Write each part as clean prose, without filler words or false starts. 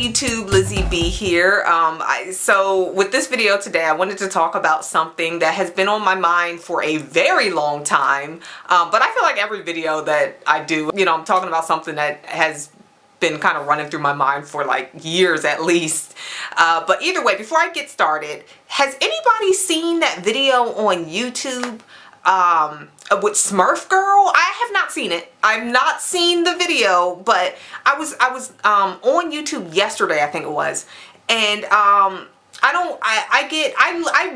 YouTube, Lizzie B here. So with this video today, I wanted to talk about something that has been on my mind for a very long time. But I feel like every video that I do, I'm talking about something that has been kind of running through my mind for like years at least. But either way, before I get started, has anybody seen that video on YouTube with Smurf Girl? I have not seen it. I've not seen the video, but I was on YouTube yesterday, I think it was, and I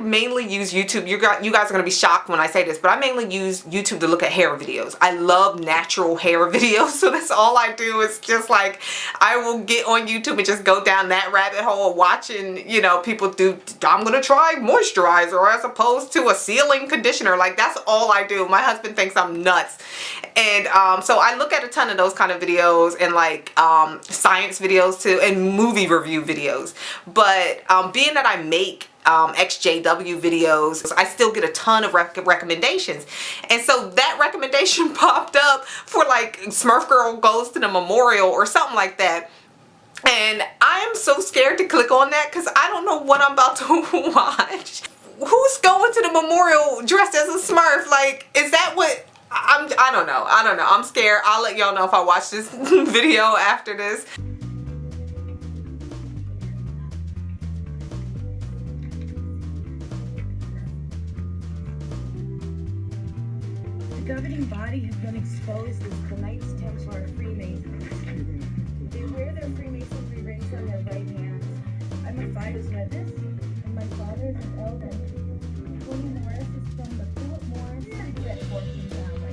mainly use YouTube. You guys are going to be shocked when I say this, but I mainly use YouTube to look at hair videos. I love natural hair videos, so that's all I do. Is just like, I will get on YouTube and just go down that rabbit hole watching, people do, I'm going to try moisturizer as opposed to a sealing conditioner. Like, that's all I do. My husband thinks I'm nuts. And so I look at a ton of those kind of videos, and like science videos too, and movie review videos. But being that I make XJW videos, I still get a ton of recommendations. And so that recommendation popped up for like Smurf Girl Goes to the Memorial or something like that. And I am so scared to click on that because I don't know what I'm about to watch. Who's going to the memorial dressed as a Smurf? Like, is that what... I don't know. I'm scared. I'll let y'all know if I watch this video after this. The governing body has been exposed as the Knights Templar Freemasons. They wear their Freemasonry rings on their right hands. I'm a father's witness, and my father is an elder. William Morris is from the Philip Morris cigarette fortune family.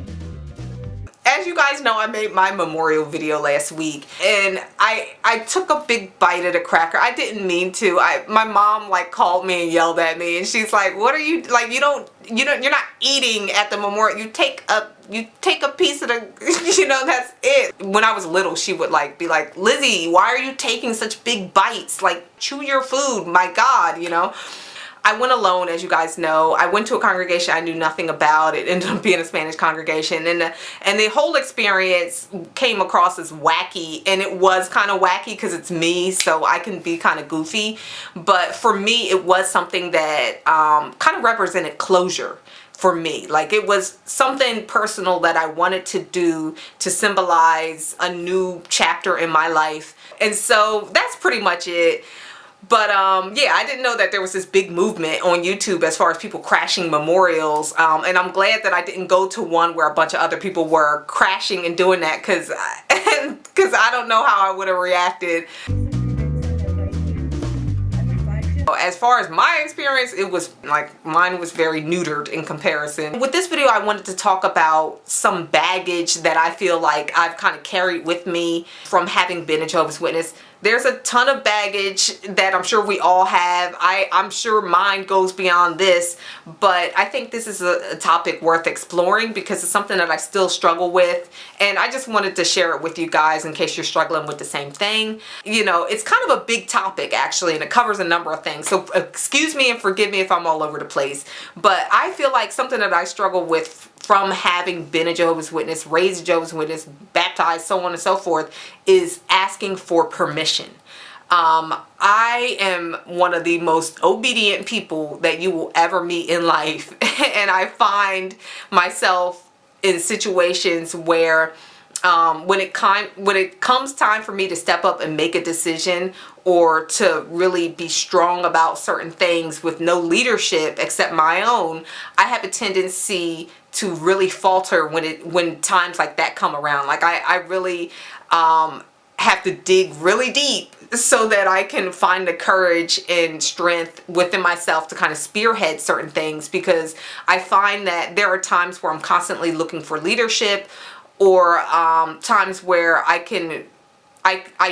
As you guys know, I made my memorial video last week, and I took a big bite of the cracker. I didn't mean to. My mom like called me and yelled at me, and she's like, "What are you like? You're not eating at the memorial. You take a piece of the, that's it." When I was little, she would like be like, "Lizzie, why are you taking such big bites? Like, chew your food, my God," I went alone, as you guys know. I went to a congregation I knew nothing about. It ended up being a Spanish congregation, and the whole experience came across as wacky, and it was kind of wacky because it's me, so I can be kind of goofy. But for me, it was something that kind of represented closure for me. Like, it was something personal that I wanted to do to symbolize a new chapter in my life. And so that's pretty much it. But yeah, I didn't know that there was this big movement on YouTube as far as people crashing memorials, and I'm glad that I didn't go to one where a bunch of other people were crashing and doing that, because I don't know how I would have reacted. As far as my experience, it was like, mine was very neutered in comparison. With this video, I wanted to talk about some baggage that I feel like I've kind of carried with me from having been a Jehovah's Witness. There's a ton of baggage that I'm sure we all have. I'm sure mine goes beyond this, but I think this is a topic worth exploring because it's something that I still struggle with, and I just wanted to share it with you guys in case you're struggling with the same thing. It's kind of a big topic actually, and it covers a number of things, so excuse me and forgive me if I'm all over the place, but I feel like something that I struggle with from having been a Jehovah's Witness, raised a Jehovah's Witness, baptized, so on and so forth, is asking for permission. I am one of the most obedient people that you will ever meet in life, and I find myself in situations where when it comes time for me to step up and make a decision, or to really be strong about certain things with no leadership except my own, I have a tendency to really falter when times like that come around. Like, I really have to dig really deep so that I can find the courage and strength within myself to kind of spearhead certain things, because I find that there are times where I'm constantly looking for leadership, or times where I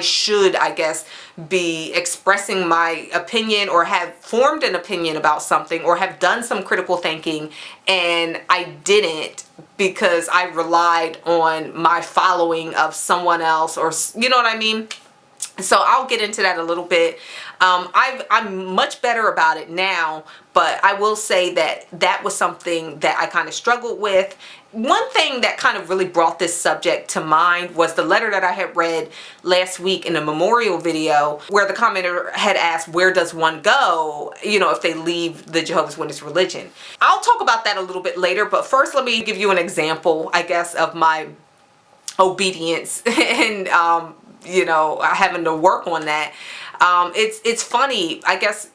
should, I guess, be expressing my opinion, or have formed an opinion about something, or have done some critical thinking, and I didn't because I relied on my following of someone else, or you know what I mean? So I'll get into that a little bit. I'm much better about it now, but I will say that that was something that I kind of struggled with. One thing that kind of really brought this subject to mind was the letter that I had read last week in a memorial video, where the commenter had asked, where does one go, you know, if they leave the Jehovah's Witness religion? I'll talk about that a little bit later, but first let me give you an example, I guess, of my obedience and you know, having to work on that. It's funny, I guess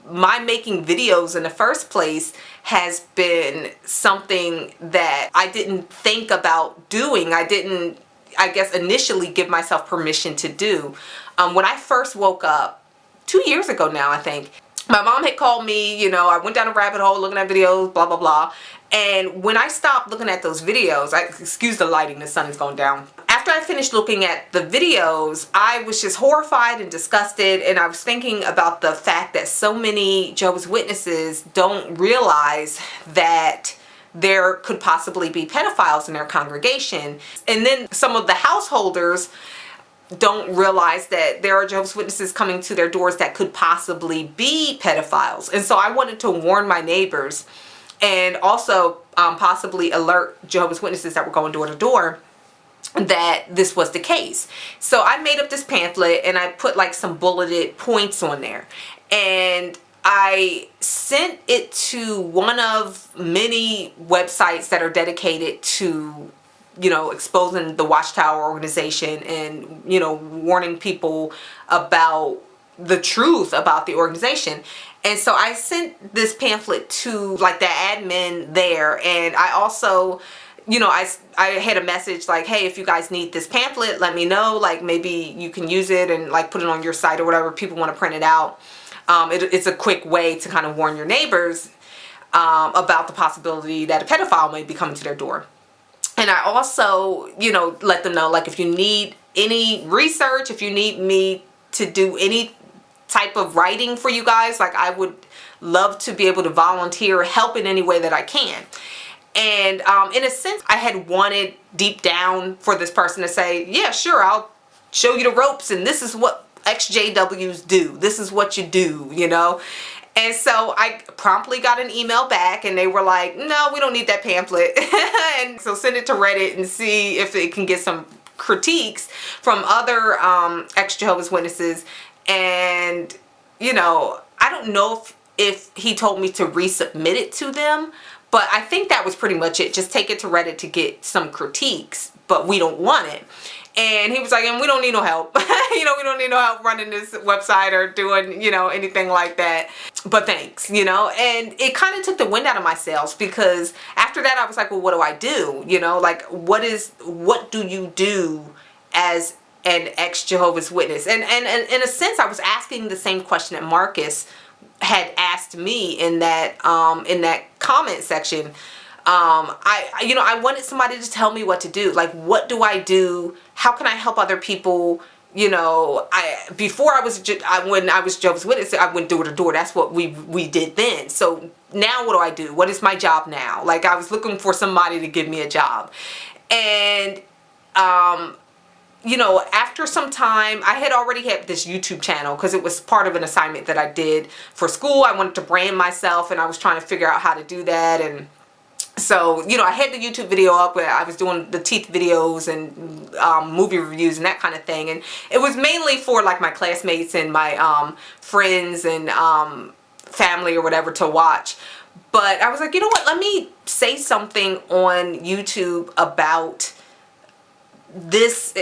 my making videos in the first place has been something that I didn't think about doing. I didn't, I guess, initially give myself permission to do. When I first woke up 2 years ago now, I think, my mom had called me, you know, I went down a rabbit hole looking at videos, blah, blah, blah. And when I stopped looking at those videos, excuse the lighting, the sun is going down. After I finished looking at the videos, I was just horrified and disgusted, and I was thinking about the fact that so many Jehovah's Witnesses don't realize that there could possibly be pedophiles in their congregation. And then some of the householders don't realize that there are Jehovah's Witnesses coming to their doors that could possibly be pedophiles. And so I wanted to warn my neighbors and also possibly alert Jehovah's Witnesses that were going door to door that this was the case. So I made up this pamphlet and I put like some bulleted points on there, and I sent it to one of many websites that are dedicated to, you know, exposing the Watchtower organization and, you know, warning people about the truth about the organization. And so I sent this pamphlet to like the admin there, and I also, you know, I had a message like, hey, if you guys need this pamphlet, let me know, like maybe you can use it and like put it on your site or whatever, people want to print it out. It's a quick way to kind of warn your neighbors about the possibility that a pedophile may be coming to their door. And I also, you know, let them know, like, if you need any research, if you need me to do any type of writing for you guys, like, I would love to be able to volunteer, help in any way that I can. And in a sense, I had wanted deep down for this person to say, yeah, sure, I'll show you the ropes, and this is what XJWs do. This is what you do, you know. And so I promptly got an email back, and they were like, no, we don't need that pamphlet. And so send it to Reddit and see if it can get some critiques from other ex-Jehovah's Witnesses. And, you know, I don't know if he told me to resubmit it to them, but I think that was pretty much it. Just take it to Reddit to get some critiques, but we don't want it. And he was like, and we don't need no help. You know, we don't need no help running this website or doing, you know, anything like that. But thanks, you know. And it kind of took the wind out of my sails, because after that I was like, well, what do I do? You know, like, what do you do as an ex-Jehovah's Witness? And in a sense, I was asking the same question that Marcus had asked me in that comment section. I wanted somebody to tell me what to do. Like, what do I do? How can I help other people? You know, when I was Jehovah's Witness, I went door to door. That's what we did then. So now what do I do? What is my job now? Like, I was looking for somebody to give me a job. And you know, after some time, I had already had this YouTube channel because it was part of an assignment that I did for school. I wanted to brand myself, and I was trying to figure out how to do that. And so, you know, I had the YouTube video up where I was doing the teeth videos and movie reviews and that kind of thing. And it was mainly for like my classmates and my friends and family or whatever to watch. But I was like, you know what, let me say something on YouTube about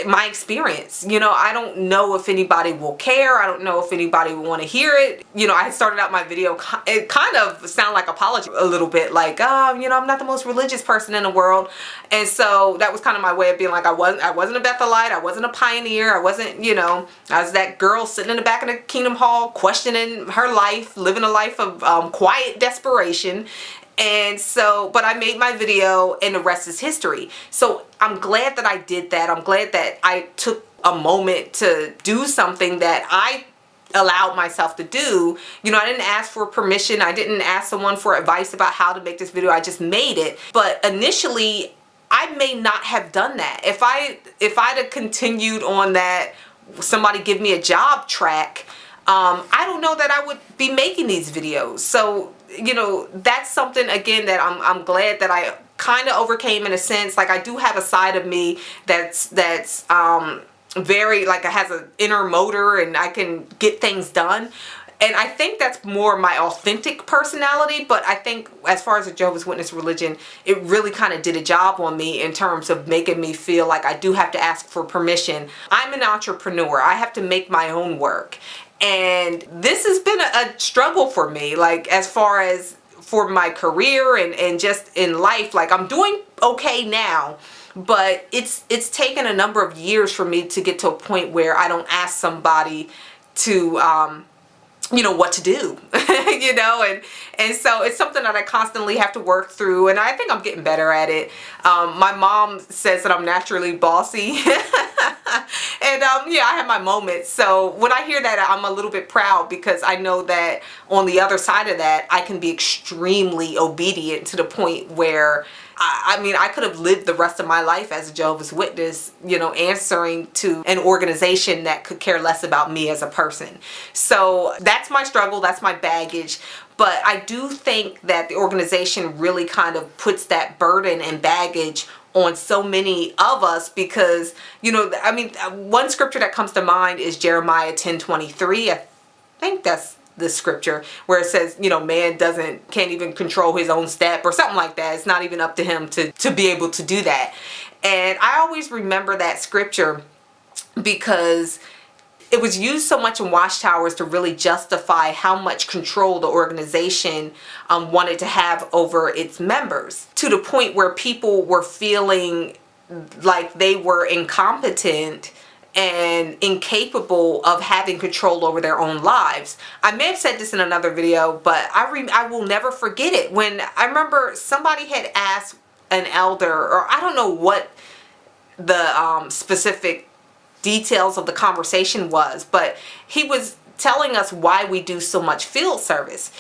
my experience. You know, I don't know if anybody will care. I don't know if anybody will want to hear it. You know, I started out my video, it kind of sounded like apology a little bit, like, you know, I'm not the most religious person in the world. And so that was kind of my way of being like, I wasn't a Bethelite, I wasn't a pioneer, I wasn't, you know, I was that girl sitting in the back of the Kingdom Hall questioning her life, living a life of quiet desperation. And so, but I made my video, and the rest is history. So I'm glad that I did that. I'm glad that I took a moment to do something that I allowed myself to do. You know, I didn't ask for permission. I didn't ask someone for advice about how to make this video. I just made it. But initially, I may not have done that. If I'd have continued on that somebody give me a job track, I don't know that I would be making these videos. So, you know, that's something, again, that I'm glad that I kind of overcame in a sense. Like, I do have a side of me that's very, like, it has an inner motor and I can get things done. And I think that's more my authentic personality, but I think as far as the Jehovah's Witness religion, it really kind of did a job on me in terms of making me feel like I do have to ask for permission. I'm an entrepreneur. I have to make my own work. And this has been a struggle for me, like, as far as for my career and just in life. Like, I'm doing okay now, but it's taken a number of years for me to get to a point where I don't ask somebody to you know, what to do, you know, and so it's something that I constantly have to work through, and I think I'm getting better at it. My mom says that I'm naturally bossy, and yeah, I have my moments. So when I hear that, I'm a little bit proud, because I know that on the other side of that, I can be extremely obedient to the point where I mean, I could have lived the rest of my life as a Jehovah's Witness, you know, answering to an organization that could care less about me as a person. So that's my struggle, that's my baggage. But I do think that the organization really kind of puts that burden and baggage on so many of us, because, you know, I mean, one scripture that comes to mind is Jeremiah 10:23. I think that's the scripture where it says, you know, man can't even control his own step or something like that. It's not even up to him to be able to do that. And I always remember that scripture because it was used so much in Watchtowers to really justify how much control the organization wanted to have over its members, to the point where people were feeling like they were incompetent and incapable of having control over their own lives. I may have said this in another video, but I will never forget it. When I remember somebody had asked an elder, or I don't know what the specific details of the conversation was, but he was telling us why we do so much field service.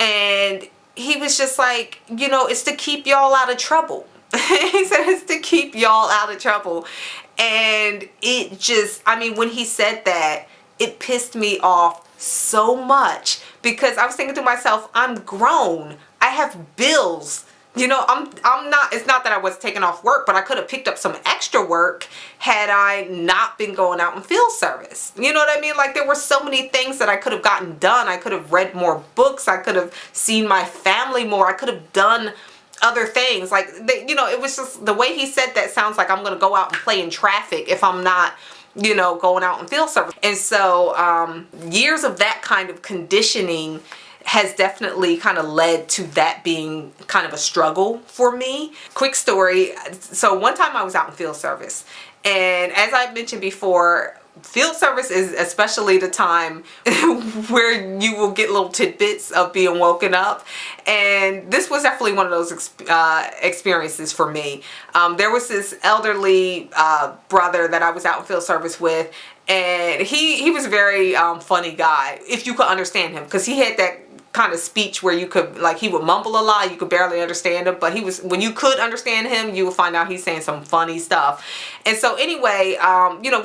And he was just like, you know, it's to keep y'all out of trouble. He said it's to keep y'all out of trouble. And it just, I mean, when he said that, it pissed me off so much, because I was thinking to myself, I'm grown. I have bills. You know, I'm not, it's not that I was taking off work, but I could have picked up some extra work had I not been going out in field service. You know what I mean? Like, there were so many things that I could have gotten done. I could have read more books. I could have seen my family more. I could have done other things. Like, you know, it was just the way he said that sounds like I'm going to go out and play in traffic if I'm not, you know, going out in field service. And so years of that kind of conditioning has definitely kind of led to that being kind of a struggle for me. Quick story. So one time I was out in field service, and as I mentioned before, field service is especially the time where you will get little tidbits of being woken up, and this was definitely one of those experiences for me. There was this elderly brother that I was out in field service with, and he was a very funny guy, if you could understand him, because he had that kind of speech where you could, like, he would mumble a lot, you could barely understand him, but he was, when you could understand him, you would find out he's saying some funny stuff. And so anyway, you know,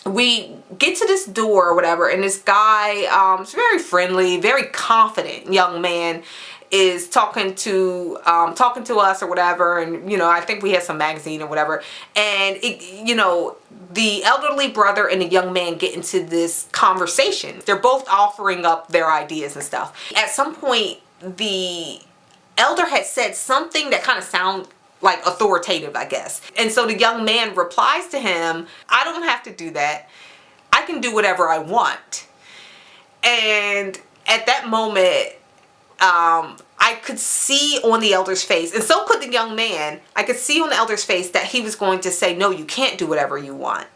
we get to this door or whatever, and this guy, is very friendly, very confident young man, is talking to us or whatever. And, you know, I think we had some magazine or whatever, and it, you know, the elderly brother and the young man get into this conversation. They're both offering up their ideas and stuff. At some point, the elder had said something that kind of sounded like authoritative, I guess. And so the young man replies to him, I don't have to do that. I can do whatever I want. And at that moment, I could see on the elder's face, and so could the young man, I could see on the elder's face that he was going to say, no, you can't do whatever you want.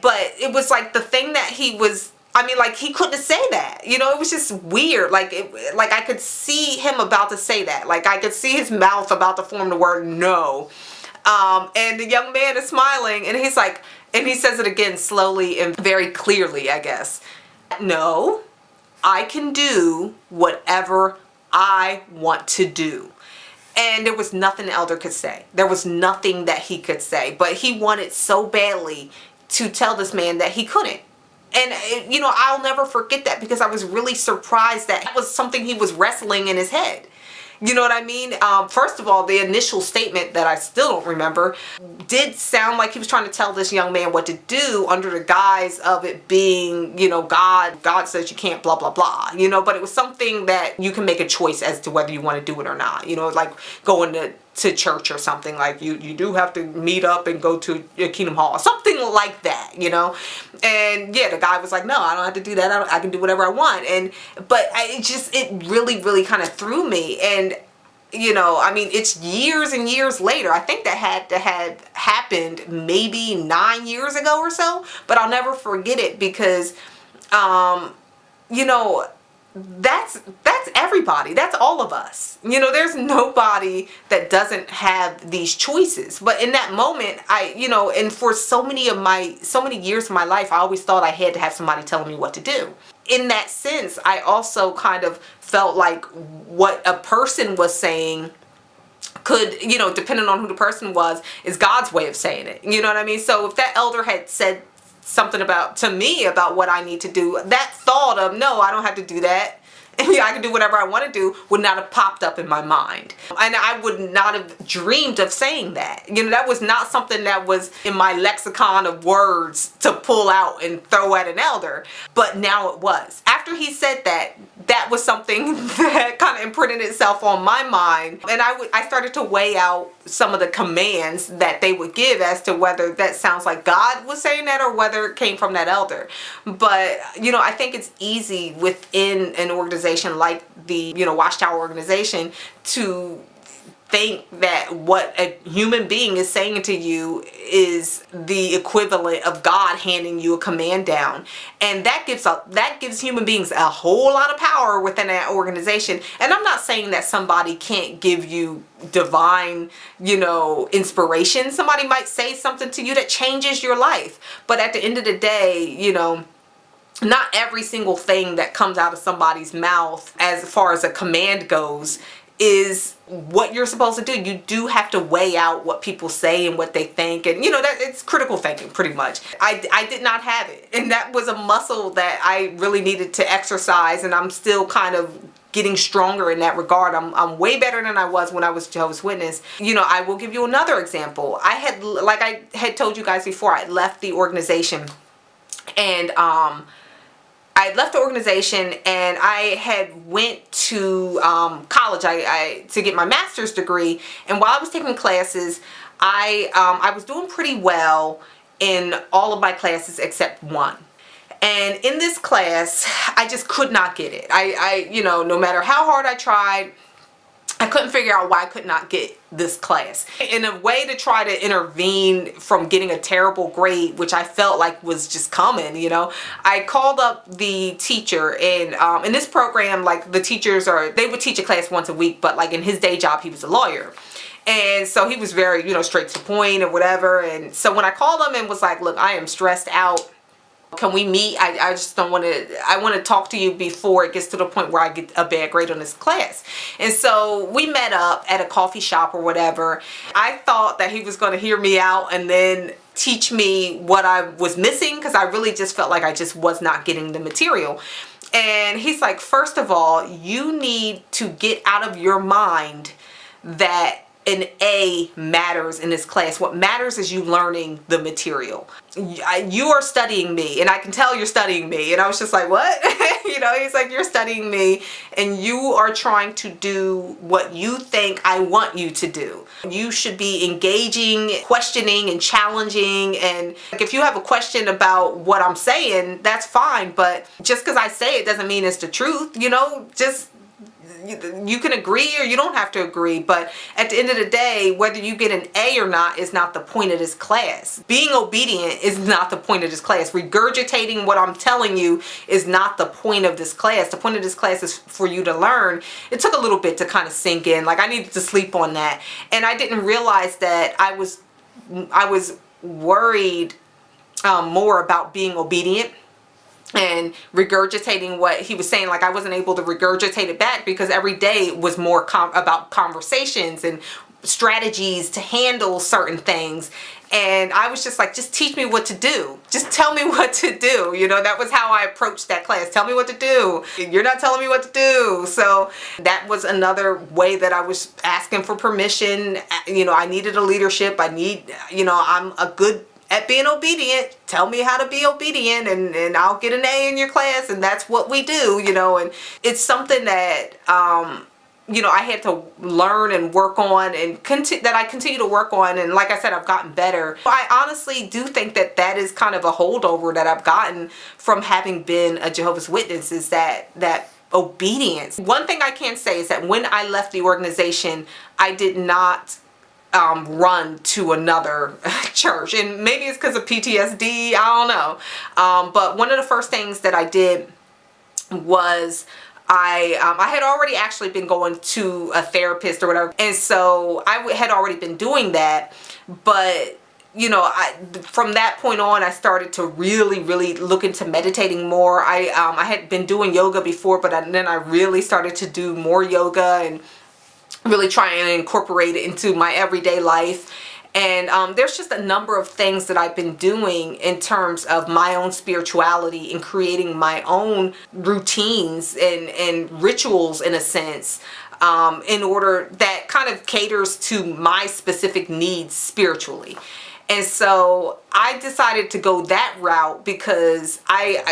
But it was like the thing that he was, I mean, like, he couldn't say that. You know, it was just weird. Like, like I could see him about to say that. Like, I could see his mouth about to form the word no. And the young man is smiling, and he's like, and he says it again slowly and very clearly, I guess. No, I can do whatever I want to do. And there was nothing the elder could say. There was nothing that he could say. But he wanted so badly to tell this man that he couldn't. And, you know, I'll never forget that, because I was really surprised that was something he was wrestling in his head. You know what I mean? First of all, the initial statement that I still don't remember did sound like he was trying to tell this young man what to do under the guise of it being, you know, God says you can't, blah, blah, blah, you know, but it was something that you can make a choice as to whether you want to do it or not. You know, like going to church or something, like you do have to meet up and go to a Kingdom Hall, something like that, you know. And yeah, the guy was like, no, I don't have to do that. I can do whatever I want. But it really kind of threw me. And you know, I mean, it's years and years later. I think that had to have happened maybe 9 years ago or so, but I'll never forget it, because you know, that's everybody. That's all of us. You know, there's nobody that doesn't have these choices. But in that moment, you know, and for so many years of my life, I always thought I had to have somebody telling me what to do. In that sense, I also kind of felt like what a person was saying could, you know, depending on who the person was, is God's way of saying it. You know what I mean? So if that elder had said something to me about what I need to do, that thought of, no, I don't have to do that, I can do whatever I want to do, would not have popped up in my mind. And I would not have dreamed of saying that. You know, that was not something that was in my lexicon of words to pull out and throw at an elder. But now it was. After he said that, that was something that kind of imprinted itself on my mind. And I started to weigh out some of the commands that they would give as to whether that sounds like God was saying that or whether it came from that elder. But, you know, I think it's easy within an organization like the, you know, Watchtower organization to think that what a human being is saying to you is the equivalent of God handing you a command down. And that gives human beings a whole lot of power within that organization. And I'm not saying that somebody can't give you divine, you know, inspiration. Somebody might say something to you that changes your life. But at the end of the day, you know, not every single thing that comes out of somebody's mouth as far as a command goes is what you're supposed to do. You do have to weigh out what people say and what they think, and you know, that it's critical thinking pretty much. I did not have it, and that was a muscle that I really needed to exercise, and I'm still kind of getting stronger in that regard. I'm way better than I was when I was Jehovah's Witness. You know, I will give you another example. Like I had told you guys before, I left the organization, and I left the organization and I had went to college to get my master's degree. And while I was taking classes, I was doing pretty well in all of my classes except one. And in this class, I just could not get it. You know, no matter how hard I tried, I couldn't figure out why I could not get this class. In a way to try to intervene from getting a terrible grade, which I felt like was just coming, you know, I called up the teacher. And in this program, like, the teachers they would teach a class once a week, but like in his day job, he was a lawyer. And so he was very, you know, straight to the point or whatever. And so when I called him and was like, look, I am stressed out. Can we meet? I just don't want to, I want to talk to you before it gets to the point where I get a bad grade on this class. And so we met up at a coffee shop or whatever. I thought that he was going to hear me out and then teach me what I was missing, because I really just felt like I just was not getting the material. And he's like, first of all, you need to get out of your mind that an A matters in this class. What matters is you learning the material. You are studying me, and I can tell you're studying me. And I was just like, what? You know, he's like, you're studying me and you are trying to do what you think I want you to do. You should be engaging, questioning, and challenging. And like, if you have a question about what I'm saying, that's fine. But just because I say it doesn't mean it's the truth. You know, just you can agree or you don't have to agree, but at the end of the day, whether you get an A or not is not the point of this class. Being obedient is not the point of this class. Regurgitating what I'm telling you is not the point of this class. The point of this class is for you to learn. It took a little bit to kind of sink in. Like, I needed to sleep on that, and I didn't realize that I was worried more about being obedient and regurgitating what he was saying. Like, I wasn't able to regurgitate it back because every day was more about conversations and strategies to handle certain things. And I was just like, just teach me what to do. Just tell me what to do. You know, that was how I approached that class. Tell me what to do. You're not telling me what to do. So that was another way that I was asking for permission. You know, I needed a leadership. I'm a good at being obedient. Tell me how to be obedient, and I'll get an A in your class, and that's what we do, you know. And it's something that you know, I had to learn and work on, and that I continue to work on. And like I said, I've gotten better. I honestly do think that that is kind of a holdover that I've gotten from having been a Jehovah's Witness, is that obedience. One thing I can say is that when I left the organization, I did not run to another church, and maybe it's because of PTSD, I don't know. But one of the first things that I did was I had already actually been going to a therapist or whatever, and so I had already been doing that. But you know, from that point on, I started to really look into meditating more. I had been doing yoga before, but then I really started to do more yoga and really try and incorporate it into my everyday life. And there's just a number of things that I've been doing in terms of my own spirituality and creating my own routines and rituals, in a sense, in order that kind of caters to my specific needs spiritually. And so I decided to go that route because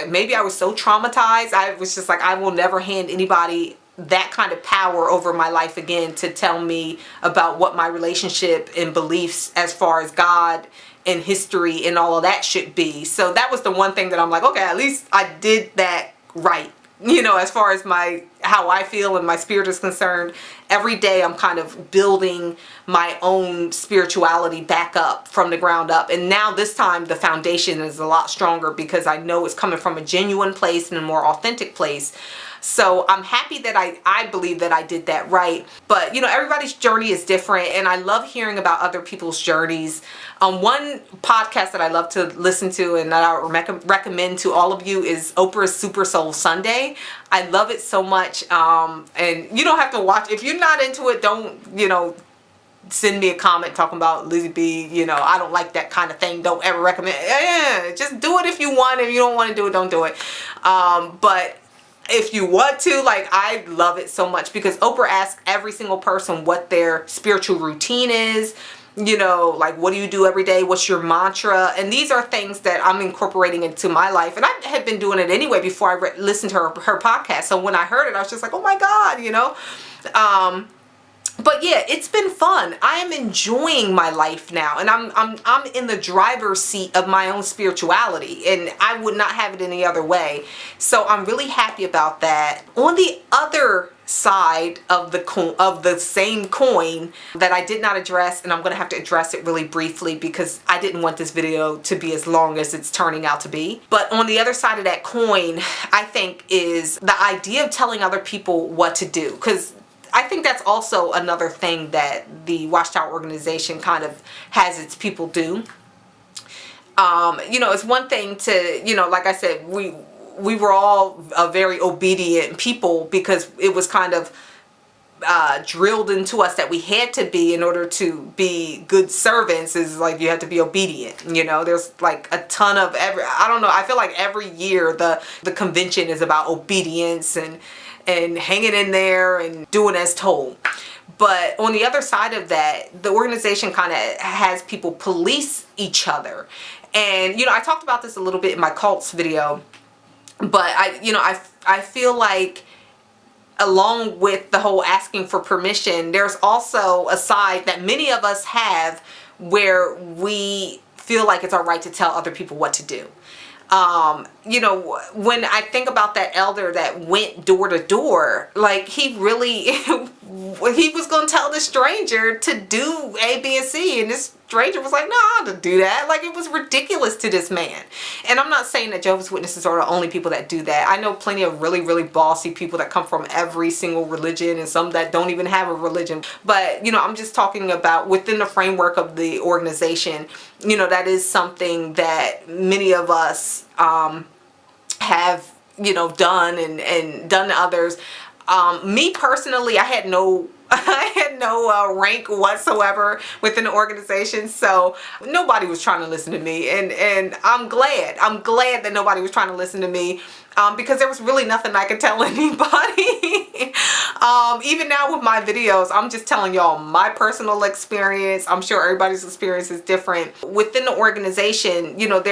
maybe I was so traumatized. I was just like, I will never hand anybody that kind of power over my life again to tell me about what my relationship and beliefs as far as God and history and all of that should be. So that was the one thing that I'm like, okay, at least I did that right. You know, as far as how I feel and my spirit is concerned, every day I'm kind of building my own spirituality back up from the ground up. And now this time the foundation is a lot stronger because I know it's coming from a genuine place and a more authentic place. So I'm happy that I believe that I did that right. But you know, everybody's journey is different, and I love hearing about other people's journeys. One podcast that I love to listen to and that I would recommend to all of you is Oprah's Super Soul Sunday. I love it so much. And you don't have to watch. If you're not into it, don't, you know, send me a comment talking about Lizzie B, you know, I don't like that kind of thing. Don't ever recommend. Yeah, just do it if you want. If you don't want to do it, don't do it. But if you want to, like, I love it so much because Oprah asks every single person what their spiritual routine is. You know, like, what do you do every day? What's your mantra? And these are things that I'm incorporating into my life. And I had been doing it anyway before I listened to her podcast. So when I heard it, I was just like, oh my God, you know. But yeah, it's been fun. I am enjoying my life now, and I'm in the driver's seat of my own spirituality, and I would not have it any other way. So I'm really happy about that. On the other side of the same coin that I did not address, and I'm going to have to address it really briefly because I didn't want this video to be as long as it's turning out to be. But on the other side of that coin, I think, is the idea of telling other people what to do, because I think that's also another thing that the Watchtower organization kind of has its people do. You know, it's one thing to, you know, like I said, we were all a very obedient people because it was kind of drilled into us that we had to be in order to be good servants. Is like you have to be obedient. You know, there's like a ton of I don't know, I feel like every year the convention is about obedience and hanging in there and doing as told. But on the other side of that, the organization kind of has people police each other. And, you know, I talked about this a little bit in my cults video, but I feel like along with the whole asking for permission, there's also a side that many of us have where we feel like it's our right to tell other people what to do. You know, when I think about that elder that went door to door, like he really, he was going to tell the stranger to do A, B, and C, and this stranger was like, no, to do that. Like, it was ridiculous to this man. And I'm not saying that Jehovah's Witnesses are the only people that do that. I know plenty of really bossy people that come from every single religion, and some that don't even have a religion. But, you know, I'm just talking about within the framework of the organization. You know, that is something that many of us have, you know, done and done to others. Me personally, I had no I had no rank whatsoever within the organization, so nobody was trying to listen to me, and I'm glad that nobody was trying to listen to me, because there was really nothing I could tell anybody. Even now with my videos, I'm just telling y'all my personal experience. I'm sure everybody's experience is different within the organization. You know,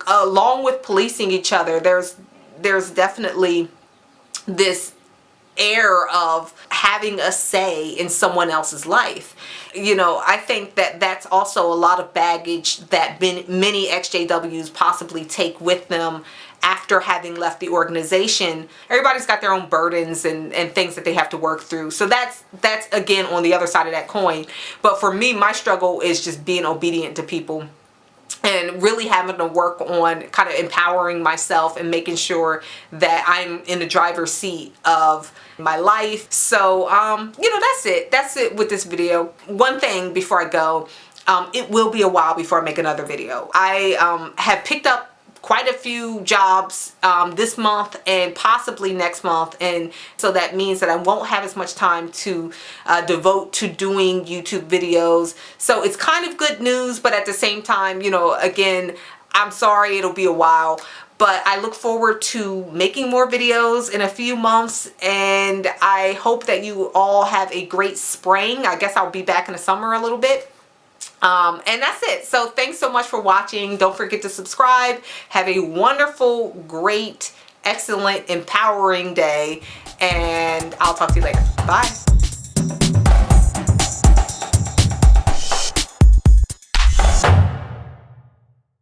along with policing each other, there's definitely this air of having a say in someone else's life. You know, I think that that's also a lot of baggage that many XJWs possibly take with them after having left the organization. Everybody's got their own burdens and things that they have to work through. So that's again on the other side of that coin. But for me, my struggle is just being obedient to people and really having to work on kind of empowering myself and making sure that I'm in the driver's seat of my life. So, you know, that's it with this video. One thing before I go, it will be a while before I make another video. I have picked up quite a few jobs this month and possibly next month, and so that means that I won't have as much time to devote to doing YouTube videos. So it's kind of good news, but at the same time, you know, again, I'm sorry it'll be a while, but I look forward to making more videos in a few months, and I hope that you all have a great spring. I guess I'll be back in the summer a little bit. And that's it. So thanks so much for watching. Don't forget to subscribe. Have a wonderful, great, excellent, empowering day. And I'll talk to you later. Bye.